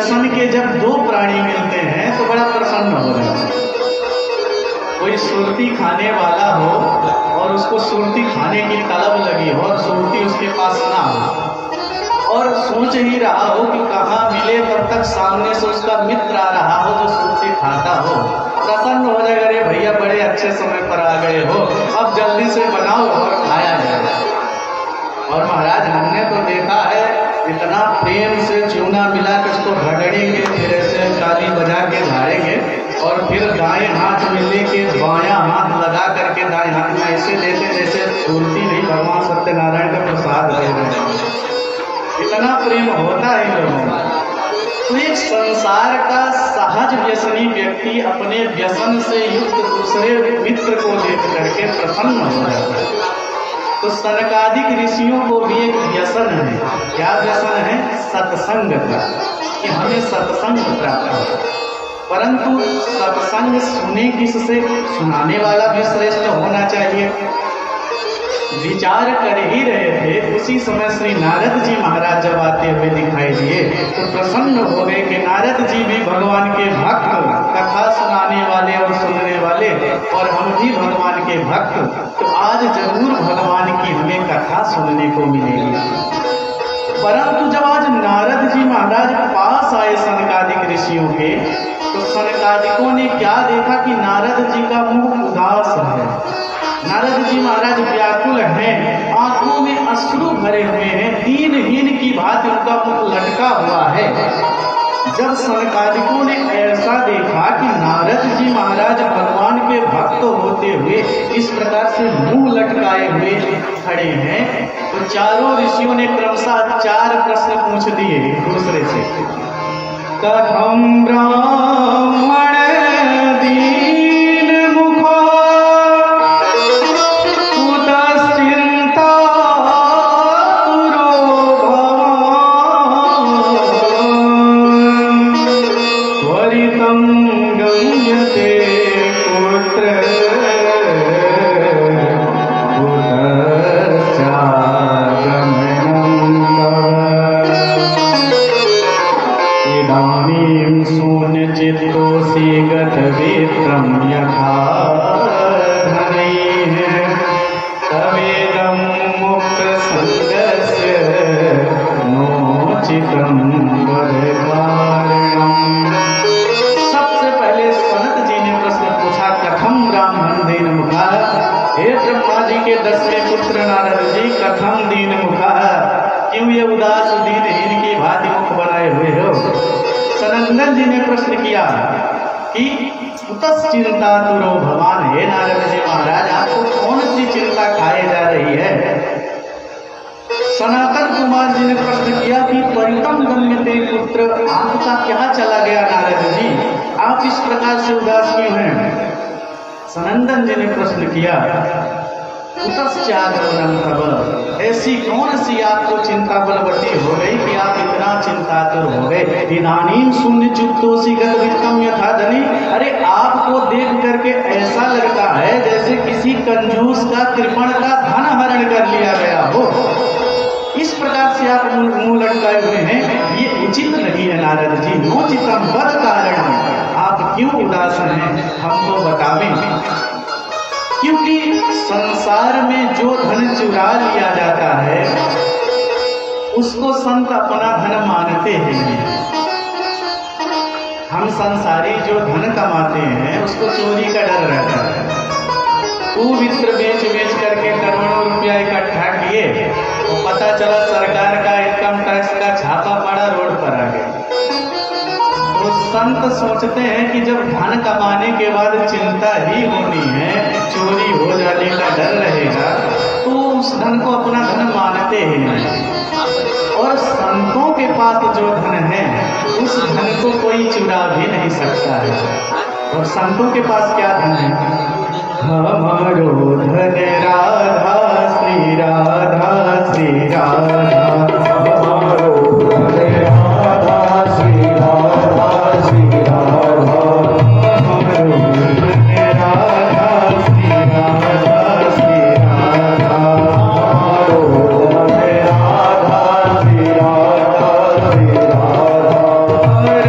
व्यसन के जब दो प्राणी मिलते हैं तो बड़ा प्रसन्न हो जाता है। कोई सुरती खाने वाला हो और उसको सुरती खाने की तलब लगी हो और सुरती उसके पास ना हो और सोच ही रहा हो कि कहाँ मिले, तब तक सामने से उसका मित्र आ रहा हो जो सुरती खाता हो, प्रसन्न हो जाएगा, अरे भैया बड़े अच्छे समय पर आ गए हो, अब जल्दी से बनाओ और खाया जाएगा। और महाराज हमने तो देखा है इतना प्रेम से चूना मिला के उसको रगड़ेंगे, फिर ऐसे ताली बजा के झाड़ेंगे और फिर दाएं हाथ में लेके बायां हाथ लगा करके दाएं हाथ में ऐसे लेते जैसे सुरती नहीं भगवान सत्यनारायण का प्रसाद दे रहे हैं। इतना प्रेम होता है लोगों में। तो एक संसार का सहज व्यसनी व्यक्ति अपने व्यसन से युक्त दूसरे मित्र को देख करके प्रसन्न हो जाता है। तो सनकादिक ऋषियों को भी एक व्यसन है। क्या व्यसन है? सत्संग का, कि हमें सत्संग प्राप्त हो। परंतु सत्संग सुने किससे? सुनाने वाला भी श्रेष्ठ होना चाहिए। विचार कर ही रहे थे, उसी समय श्री नारद जी महाराज जब आते हुए दिखाई दिए तो प्रसन्न हो गए कि नारद जी भी भगवान के भक्त, कथा सुनाने वाले और सुनने वाले, और हम भी भगवान के भक्त, तो आज जरूर भगवान की हमें कथा सुनने को मिलेगी। परंतु जब आज नारद जी महाराज पास आए सनकादिक ऋषियों के, तो सनकादिकों ने क्या देखा कि नारद जी का मुख उदास है, नारद जी महाराज व्याकुल हैं, आंखों में अश्रु भरे हुए हैं, दीनहीन की भांति उनका मुख लटका हुआ है। जब सनकादिकों ने ऐसा देखा कि नारद जी महाराज भगवान के भक्त होते हुए इस प्रकार से मुंह लटकाए हुए खड़े हैं, तो चारों ऋषियों ने क्रमशः 4 प्रश्न पूछ दिए एक दूसरे से। कथम ब्राह्मण दीन मुखो चिंता तुरो भगवान, हे नारद जी महाराज आपको कौन सी चिंता खाए जा रही है? सनातन कुमार जी ने प्रश्न किया कि परितम गम्यते पुत्र, आपका क्या चला गया नारद जी, आप इस प्रकार से उदास क्यों हैं? सनंदन जी ने प्रश्न किया ऐसी कौन सी आपको चिंता बलवती हो गई कि आप इतना चिंतातुर हो गए? इदानीम शून्य चुप्तोसी गत वित्तम यथा धनी, अरे आपको देख करके ऐसा लगता है जैसे किसी कंजूस का कृपण का धन हरण कर लिया गया हो। इस प्रकार से आप मुंह लटकाए हुए हैं, ये उचित नहीं है नारद जी। नोचितम वद कारण, आप क्यों उदास हैं हमको बतावें। क्योंकि संसार में जो धन चुरा लिया जाता है उसको संत अपना धन मानते हैं। हम संसारी जो धन कमाते हैं उसको चोरी का डर रहता है। कुवित्र बेच बेच करके करोड़ों रुपया इकट्ठा किए तो पता चला सरकार का इनकम टैक्स का छापा पड़ा, रोड पर आ गया। तो संत सोचते हैं कि जब धन कमाने के बाद चिंता ही होनी है, चोरी हो जाने का डर रहेगा, तो उस धन को अपना धन मानते ही नहीं। और संतों के पास जो धन है उस धन को कोई चुरा भी नहीं सकता है। और संतों के पास क्या धन है? हमारो धन राधा श्री राधा श्री राधा, हमारो धन राधा श्री राधा श्री राधा, हमारो धन राधा श्री राधा श्री राधा, हमारो धन राधा श्री राधा श्री राधा।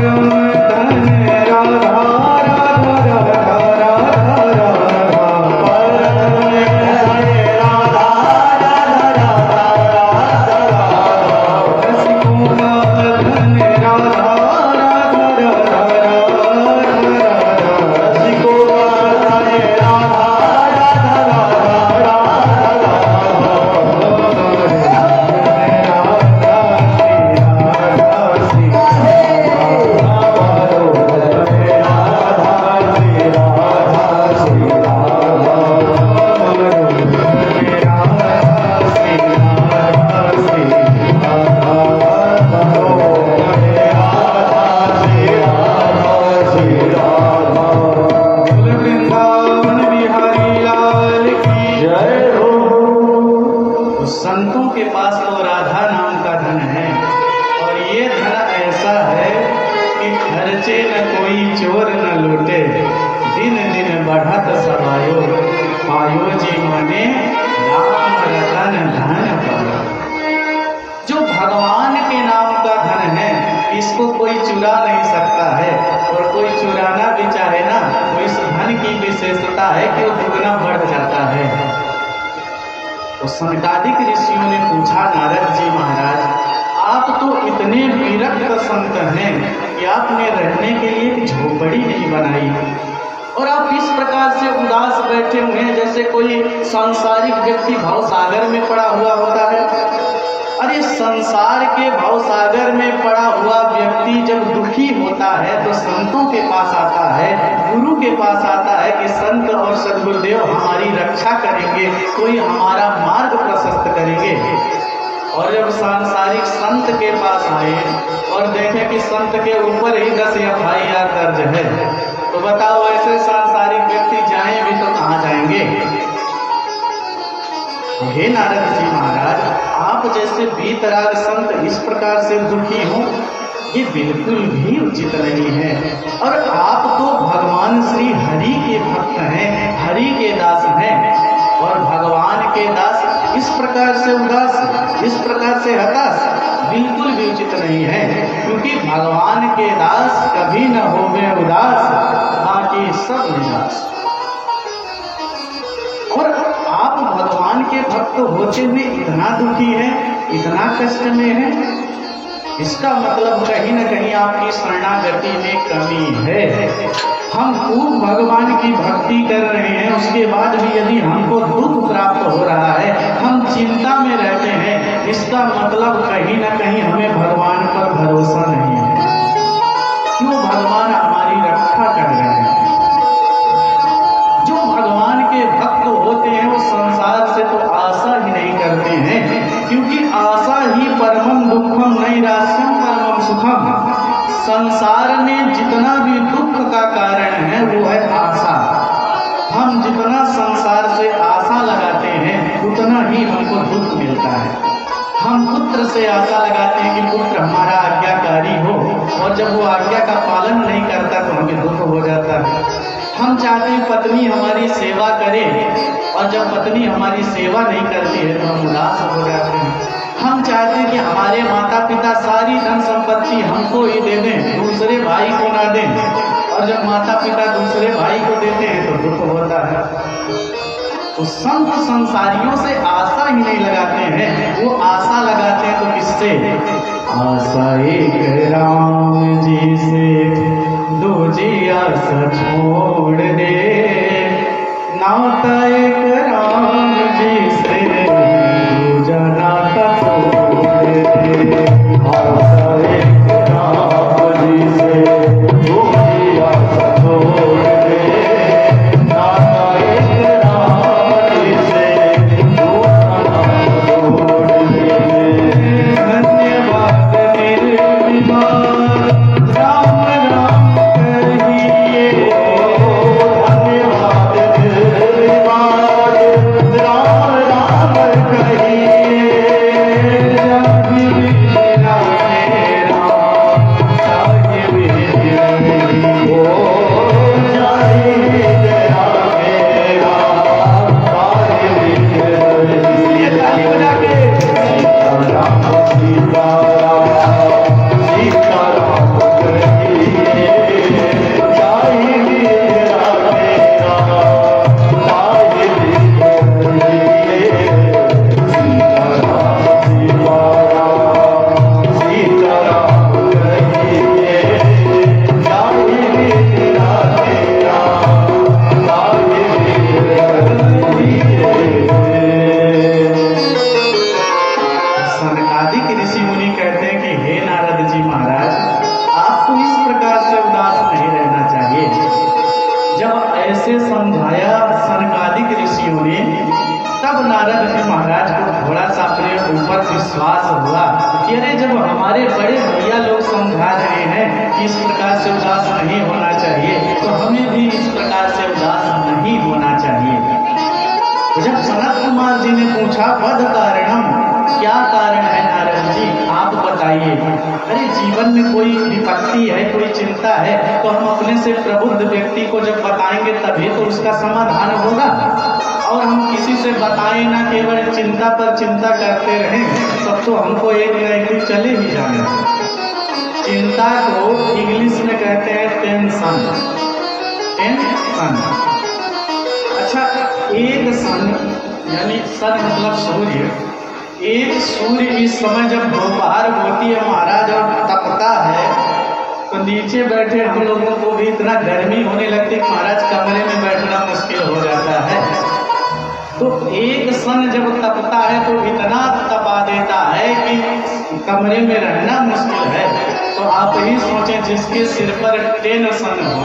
इसको कोई चुरा नहीं सकता है, और कोई चुराना भी चाहे ना तो इस धन की विशेषता है कि वो दुगना बढ़ जाता है। तो सनकादिक ऋषियों ने पूछा, नारद जी महाराज आप तो इतने विरक्त संत हैं कि आपने रहने के लिए एक झोपड़ी नहीं बनाई, और आप इस प्रकार से उदास बैठे हुए हैं जैसे कोई सांसारिक व्यक्ति भवसागर में पड़ा हुआ होता है। अरे संसार के भवसागर में पड़ा हुआ व्यक्ति जब दुखी होता है तो संतों के पास आता है, गुरु के पास आता है कि संत और सद्गुरुदेव हमारी रक्षा करेंगे, कोई हमारा मार्ग प्रशस्त करेंगे। और जब सांसारिक संत के पास आए और देखें कि संत के ऊपर ही 10 FIR दर्ज है, तो बताओ ऐसे सांसारिक व्यक्ति जाएं भी तो कहाँ जाएंगे। हे नारद जी महाराज, आप जैसे वीतराग संत इस प्रकार से दुखी हो ये बिल्कुल भी उचित नहीं है। और आप तो भगवान श्री हरि के भक्त हैं, हरि के दास हैं, और भगवान के दास इस प्रकार से उदास, इस प्रकार से हताश बिल्कुल भी उचित नहीं है, क्योंकि भगवान के दास कभी न होवे उदास, बाकी सब निराश। और आप भगवान के भक्त होते हुए इतना दुखी है, इतना कष्ट में है, इसका मतलब कहीं न कहीं आपकी शरणागति में कमी है। हम खूब भगवान की भक्ति कर रहे हैं, उसके बाद भी यदि हमको दुख प्राप्त हो रहा है, हम चिंता में रहते हैं, इसका मतलब कहीं न कहीं हमें भगवान पर भरोसा नहीं है। क्यों भगवान हमारी रक्षा कर रहे हैं। जो भगवान के भक्त होते हैं वो संसार से तो आशा ही नहीं करते हैं, क्योंकि आशा ही परमम दुखम नैराश्यम परमम सुखम। संसार में जितना भी दुख का कारण है वो है आशा। हम जितना संसार से आशा लगाते हैं उतना ही हमको दुख मिलता है। हम पुत्र से आशा लगाते हैं कि पुत्र हमारा आज्ञाकारी हो, और जब वो आज्ञा का पालन नहीं करता तो हमें दुख हो जाता है। हम चाहते हैं पत्नी हमारी सेवा करे, और जब पत्नी हमारी सेवा नहीं करती है तो हम उदास हो जाते हैं। हम चाहते हैं कि हमारे माता पिता सारी धन संपत्ति हमको ही दे दें, दूसरे भाई को ना दें, और जब माता पिता दूसरे भाई को देते हैं तो दुख होता है। तो संत संसारियों से आशा ही नहीं लगाते हैं, वो आशा लगाते हैं तो किससे? आशा एक राम जी से, दूजी आशा छोड़ दे, नाता एक राम जी से, दूजा नाता छोड़ दे। आशा एक राम जी से, दूजी आशा छोड़ दे, नाता एक राम जी से, दूजा नाता छोड़ दे। धन्यवाद निर्विवाद राम राम कहिए, धन्यवाद निर्विवाद राम राम कहिए, जाहि मेरा तेरा जाहि मेरा ओ जाहि तेरा मेरा जाहि मेरा। इसलिए ताली बजा के सीताराम सीताराम सीताराम कहिए, जाहि मेरा तेरा जाहि मेरा कहिए, सीताराम सीताराम सीताराम कहिए, जाहि मेरा तेरा जाहि मेरा कहिए। सनकादिक ऋषि मुनि कहते हैं कि हे नारद जी महाराज, आपको इस प्रकार से उदास नहीं रहना चाहिए। जब ऐसे समझाया सनकादिक ऋषियों ने, तब नारद जी महाराज को थोड़ा सा अपने ऊपर विश्वास हुआ कि अरे जब हमारे बड़े भैया लोग समझा रहे हैं कि इस प्रकार से उदास नहीं होना चाहिए, तो हमें भी इस प्रकार से उदास नहीं होना चाहिए। तो जब सनत कुमार जी ने पूछा पद कारणम, क्या कारण है नारद जी, आप बताइए। अरे जीवन में कोई विपत्ति है, कोई चिंता है, तो हम अपने से प्रबुद्ध व्यक्ति को जब बताएंगे तभी तो उसका समाधान होगा। और हम किसी से बताएं ना, केवल चिंता पर चिंता करते रहें, तब तो हमको एक न एक दिन चले ही जाने। चिंता को इंग्लिश में कहते हैं टेंशन। टेंशन। अच्छा, एक सन यानी सन मतलब सूर्य, एक सूर्य इस समय जब दोपहर होती है महाराज और तपता है तो नीचे बैठे हम लोगों को भी इतना गर्मी होने लगती है महाराज कमरे में बैठना मुश्किल हो जाता है। तो एक सन जब तपता है तो इतना तपा देता है कि कमरे में रहना मुश्किल है। तो आप ही सोचें जिसके सिर पर 10 सन हो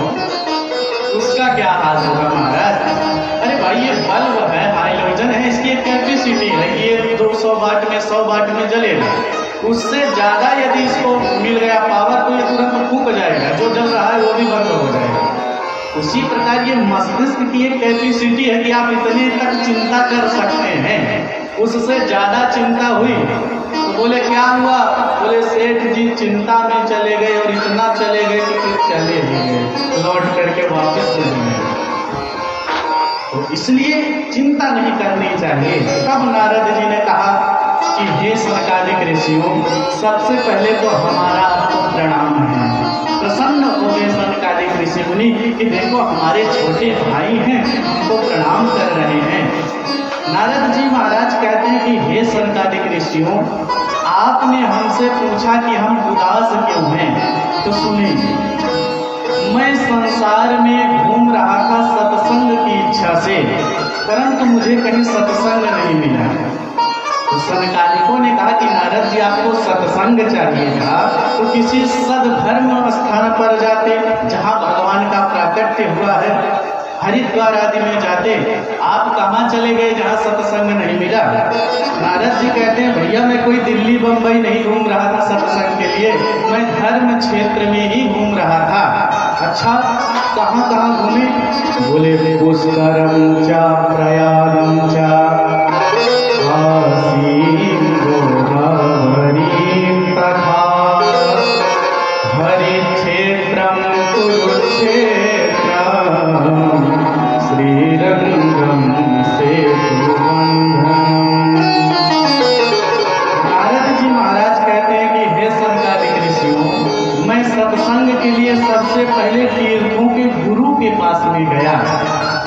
उसका क्या हाल होगा महाराज। अरे भाई ये बल्ब है, हाइलोजन है, इसकी एक कैपेसिटी है कि ये 200 वाट में 100 वाट में जलेगा। उससे ज्यादा यदि इसको मिल गया पावर तो ये तुरंत फूक जाएगा, जो जल रहा है वो भी बंद हो जाएगा। उसी प्रकार ये मस्तिष्क की एक कैपेसिटी है कि आप इतने तक चिंता कर सकते हैं। उससे ज्यादा चिंता हुई तो बोले क्या हुआ, बोले सेठ जी चिंता में चले गए और इतना चले गए कि फिर चले ही गए, लौट करके वापस नहीं गए। तो इसलिए चिंता नहीं करनी चाहिए। तब नारद जी ने कहा कि हे सनकादिक ऋषियों, सबसे पहले तो हमारा आपको प्रणाम है। प्रसन्न हो गए सनकादिक ऋषि मुनि कि देखो हमारे छोटे भाई हैं, हमको प्रणाम कर रहे हैं। नारद जी महाराज कहते हैं कि हे सनकादिक ऋषियों, आपने हमसे पूछा कि हम उदास क्यों हैं। तो सुनिए, मैं संसार में घूम रहा था सत्संग की इच्छा से, परंतु मुझे कहीं सत्संग नहीं मिला। तो सनकादिकों ने कहा कि नारद जी आपको सत्संग चाहिए था तो किसी सद्धर्म स्थान पर जाते जहाँ भगवान का प्राकट्य हुआ है, हरिद्वार आदि में जाते। आप कहाँ चले गए जहाँ सत्संग नहीं मिला। नारद जी कहते हैं भैया मैं कोई दिल्ली बम्बई नहीं घूम रहा था सत्संग के लिए, मैं धर्म क्षेत्र में ही घूम रहा था। अच्छा, कहाँ कहाँ घूमे। बोले पुष्करम चा प्रयागम चा काशीं गोदावरीं तथा हरिक्षेत्रं कुरुक्षेत्रं श्रीरंगम सेतुबंधनम। नारद जी महाराज कहते हैं कि हे सनकादिक ऋषियों, मैं सत्संग के लिए सबसे पहले तीर्थों के गुरु के पास में गया।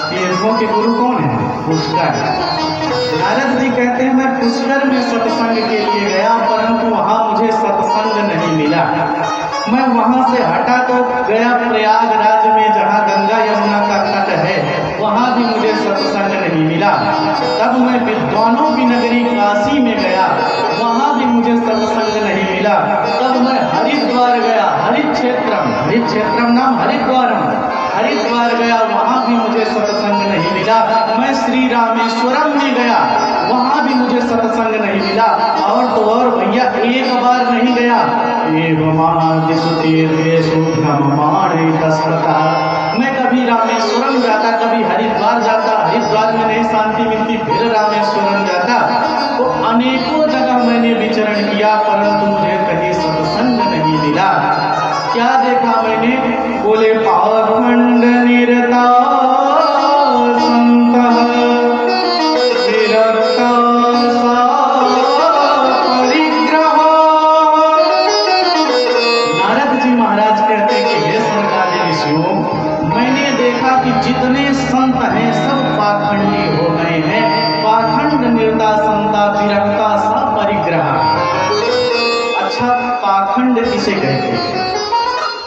तीर्थों के गुरु कौन है? पुष्कर। नारद जी कहते हैं मैं पुष्कर में सत्संग के लिए गया, परंतु वहां मुझे सत्संग नहीं मिला। मैं वहां से हटा तो गया प्रयागराज में जहाँ गंगा यमुना का तट है, वहां भी मुझे सत्संग नहीं मिला। तब मैं विद्वानों की नगरी काशी में गया, वहां भी मुझे सत्संग नहीं मिला। तब मैं हरिद्वार गया, हरिक्षेत्रम नाम हरिद्वार गया, वहां भी मुझे सत्संग नहीं मिला। मैं श्री रामेश्वरम में गया, वहां भी मुझे सत्संग नहीं मिला। और तो और भैया एक बार नहीं गया, मैं कभी रामेश्वरम जाता, कभी हरिद्वार जाता, हरिद्वार में नहीं शांति मिलती फिर रामेश्वरम जाता। तो अनेकों जगह मैंने विचरण किया, परंतु मुझे कहीं सत्संग नहीं मिला। क्या देखा मैंने? बोले पाखंड निरता संतः विरक्ता सा परिग्रह। नारद जी महाराज कहते हैं कि हे सनकादिक ऋषियों, मैंने देखा कि जितने संत हैं सब पाखंडी हो गए हैं। पाखंड निरता संता विरक्ता सा परिग्रह। अच्छा, पाखंड किसे कहते हैं?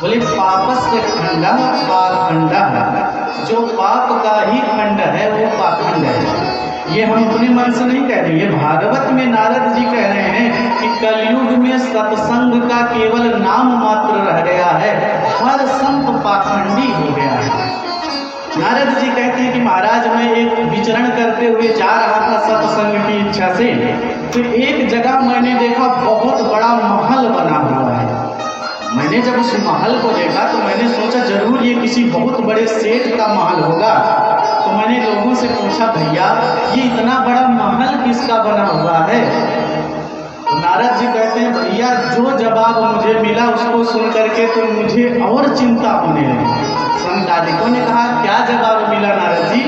बोले पापस्य खंडा पाखंडा, जो पाप का ही खंड है वो पाखंड है। ये हम अपने मन से नहीं कह रहे, ये भागवत में नारद जी कह रहे हैं कि कलयुग में सत्संग का केवल नाम मात्र रह गया है, हर संत पाखंडी हो गया है। नारद जी कहते हैं कि महाराज मैं एक विचरण करते हुए जा रहा था सत्संग की इच्छा से, तो एक जगह मैंने देखा बहुत बड़ा महल बना हुआ है। मैंने जब उस महल को देखा तो मैंने सोचा जरूर ये किसी बहुत बड़े सेठ का महल होगा। तो मैंने लोगों से पूछा भैया ये इतना बड़ा महल किसका बना हुआ है? तो नारद जी कहते हैं भैया जो जवाब मुझे मिला उसको सुन करके तो मुझे और चिंता होने लगी। सनकादिकों ने कहा क्या जवाब मिला नारद जी?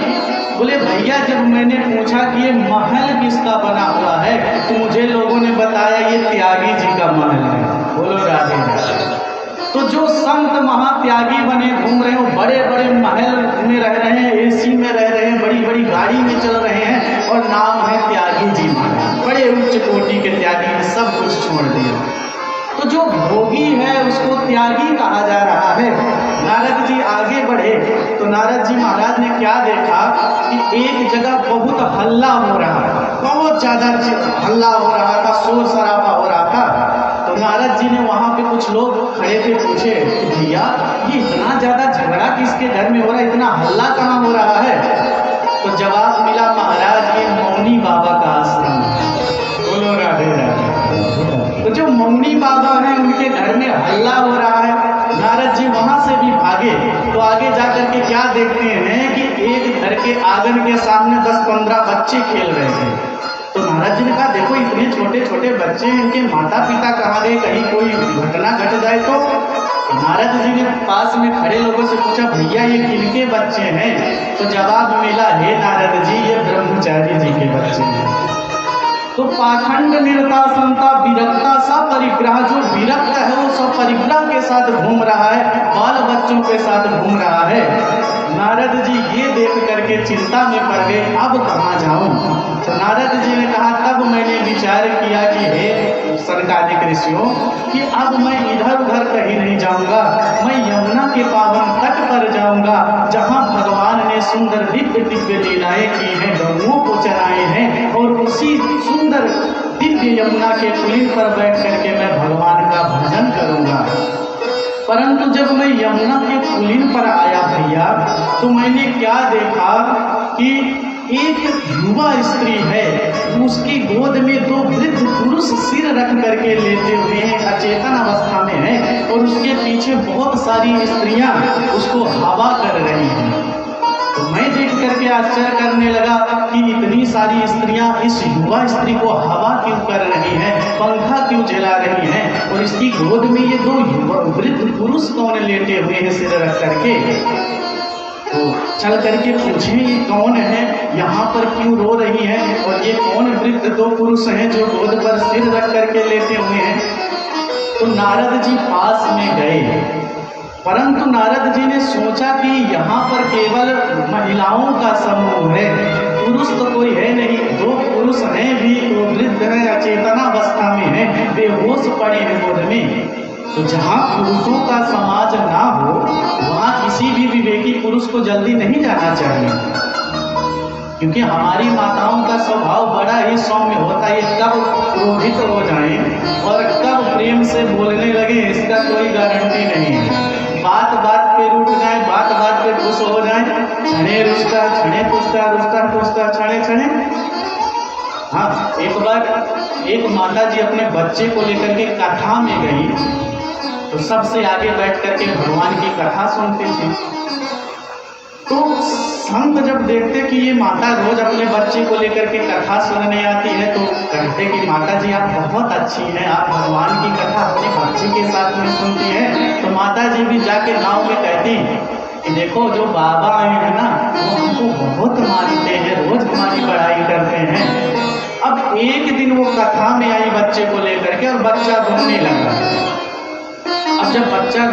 बोले भैया जब मैंने पूछा कि ये महल किसका बना हुआ है तो मुझे लोगों ने बताया ये त्यागी जी का महल है। बोलो राधे राधे। तो जो संत महात्यागी बने घूम रहे हो, बड़े बड़े महल में रह रहे हैं, एसी में रह रहे हैं, बड़ी बड़ी गाड़ी में चल रहे हैं, और नाम है त्यागी जी महाराज, बड़े उच्च कोटि के त्यागी ने सब कुछ छोड़ दिया। तो जो भोगी है उसको त्यागी कहा जा रहा है। नारद जी आगे बढ़े तो नारद जी महाराज ने क्या देखा कि एक जगह बहुत हल्ला हो रहा था, बहुत ज्यादा हल्ला हो रहा था, शोर शराबा हो रहा था। तो नारद जी ने वहां पे कुछ लोग खड़े थे, पूछे कि भैया ये इतना ज्यादा झगड़ा किसके घर में हो रहा है, इतना हल्ला कहाँ हो रहा है? तो जवाब मिला, महाराज ये मौनी बाबा का आश्रम है। बोलो राधे राधे। तो जो मौनी बाबा हैं उनके घर में हल्ला हो रहा है। नारद जी वहां से भी भागे तो आगे जाकर के क्या देखते हैं कि एक घर के आंगन के सामने 10-15 बच्चे खेल रहे थे। तो नारद जी ने कहा देखो इतने छोटे छोटे बच्चे हैं, इनके माता पिता कहाँ गए, कहीं कोई घटना घट जाए तो। नारद जी ने पास में खड़े लोगों से पूछा भैया ये किनके बच्चे हैं? तो जवाब मिला, हे नारद जी ये ब्रह्मचारी जी के बच्चे हैं। तो पाखंड निरता संता विरक्ता सब परिग्रह, जो विरक्त है वो सब परिग्रह के साथ घूम रहा है, बाल बच्चों के साथ घूम रहा है। नारद जी ये देख करके चिंता में पड़ गए, अब कहाँ जाऊं? तो नारद जी ने कहा तब मैंने विचार किया कि हे सरकारिक ऋषियों कि अब मैं इधर उधर कहीं नहीं जाऊंगा, मैं यमुना के पावन तट पर जाऊंगा जहां भगवान ने सुंदर दिव्य दिव्य लीलाएं की हैं, गौओं को चराए हैं, और उसी सुंदर दिव्य यमुना के पुलिन पर बैठ करके मैं भगवान का भजन करूंगा। परंतु जब मैं यमुना के पुलिन पर आया भैया तो मैंने क्या देखा कि एक युवा स्त्री है, उसकी गोद में 2 वृद्ध पुरुष सिर रख करके लेटे हुए हैं, अचेतन अवस्था में है, और उसके पीछे बहुत सारी स्त्रियां उसको हवा कर रही हैं। तो मैं देख करके आश्चर्य करने लगा कि इतनी सारी स्त्रियां इस युवा स्त्री को हवा क्यों कर रही हैं, पंखा क्यों जला रही हैं, और इसकी गोद में ये 2 वृद्ध पुरुष कौन लेटे हुए हैं सिर रख करके। तो चल करके पूछे ये कौन है, यहाँ पर क्यों रो रही है, और ये कौन वृद्ध 2 पुरुष हैं जो गोद पर सिर रख करके लेटे हुए हैं। तो नारद जी पास में गए, परंतु नारद जी ने सोचा कि यहाँ पर केवल महिलाओं का समूह है, पुरुष तो कोई है नहीं। 2 पुरुष हैं भी, वो वृद्ध हैं, अचेतना अवस्था में हैं, बेहोश पड़े हैं गोद में। तो जहाँ पुरुषों का समाज ना हो वहाँ किसी भी विवेकी पुरुष को जल्दी नहीं जाना चाहिए, क्योंकि हमारी माताओं का स्वभाव बड़ा ही सौम्य होता है। कब क्रोधित हो जाएं और कब प्रेम से बोलने लगे इसका कोई गारंटी नहीं है। बात बात पे रूठ जाए, बात बात पे खुश हो जाए, छणे रुष्टा छणे पुष्टा, रुष्टा पुष्टा छणे छणे। हाँ, एक बार एक माता जी अपने बच्चे को लेकर के कथा में गई तो सबसे आगे बैठ करके भगवान की कथा सुनती थी। तो संत जब देखते कि ये माता रोज अपने बच्चे को लेकर के कथा सुनने आती है तो कहते कि माता जी आप बहुत अच्छी हैं, आप भगवान की कथा अपने बच्चे के साथ में सुनती हैं। तो माता जी भी जाके गांव में कहती कि देखो जो बाबा आए हैं ना वो हमको बहुत मानते हैं, रोज हमारी बड़ाई करते हैं। अब एक दिन वो कथा में आई बच्चे को लेकर के और बच्चा रोने लगा। अब जब बच्चा